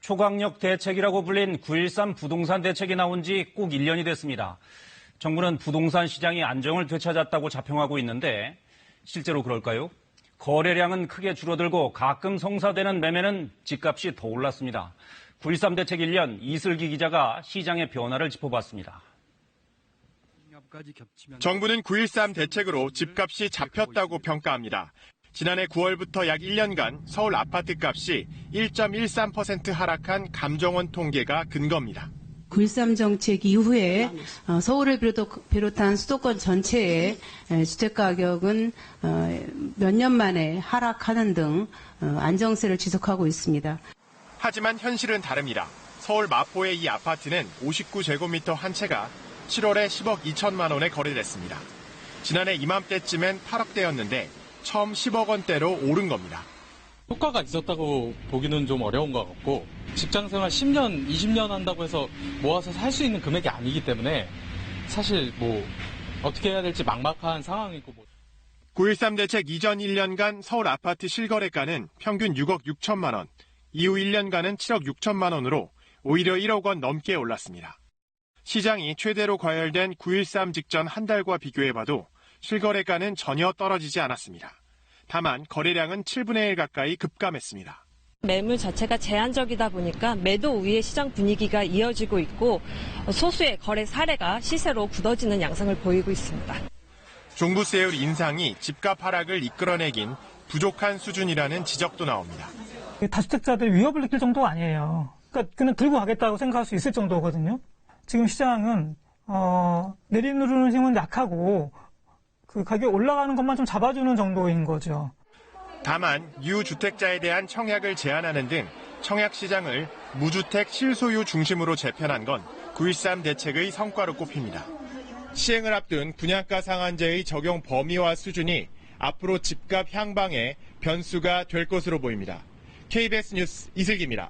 초강력 대책이라고 불린 9.13 부동산 대책이 나온 지 꼭 1년이 됐습니다. 정부는 부동산 시장이 안정을 되찾았다고 자평하고 있는데 실제로 그럴까요? 거래량은 크게 줄어들고 가끔 성사되는 매매는 집값이 더 올랐습니다. 9.13 대책 1년 이슬기 기자가 시장의 변화를 짚어봤습니다. 정부는 9.13 대책으로 집값이 잡혔다고 평가합니다. 지난해 9월부터 약 1년간 서울 아파트값이 1.13% 하락한 감정원 통계가 근거입니다. 9.13 정책 이후에 서울을 비롯한 수도권 전체의 주택가격은 몇 년 만에 하락하는 등 안정세를 지속하고 있습니다. 하지만 현실은 다릅니다. 서울 마포의 이 아파트는 59제곱미터 한 채가 7월에 10억 2천만 원에 거래됐습니다. 지난해 이맘때쯤엔 8억대였는데 처음 10억 원대로 오른 겁니다. 효과가 있었다고 보기는 좀 어려운 것 같고 직장생활 10년, 20년 한다고 해서 모아서 살 수 있는 금액이 아니기 때문에 사실 어떻게 해야 될지 막막한 상황이고 9.13 대책 이전 1년간 서울 아파트 실거래가는 평균 6억 6천만 원, 이후 1년간은 7억 6천만 원으로 오히려 1억 원 넘게 올랐습니다. 시장이 최대로 과열된 9.13 직전 한 달과 비교해봐도 실거래가는 전혀 떨어지지 않았습니다. 다만 거래량은 7분의 1 가까이 급감했습니다. 매물 자체가 제한적이다 보니까 매도 우위의 시장 분위기가 이어지고 있고 소수의 거래 사례가 시세로 굳어지는 양상을 보이고 있습니다. 종부세율 인상이 집값 하락을 이끌어내긴 부족한 수준이라는 지적도 나옵니다. 다주택자들 위협을 느낄 정도가 아니에요. 그러니까 그냥 들고 가겠다고 생각할 수 있을 정도거든요. 지금 시장은 내리누르는 힘은 약하고 그 가격 올라가는 것만 좀 잡아주는 정도인 거죠. 다만 유주택자에 대한 청약을 제한하는 등 청약 시장을 무주택 실소유 중심으로 재편한 건 9.13 대책의 성과로 꼽힙니다. 시행을 앞둔 분양가 상한제의 적용 범위와 수준이 앞으로 집값 향방의 변수가 될 것으로 보입니다. KBS 뉴스 이슬기입니다.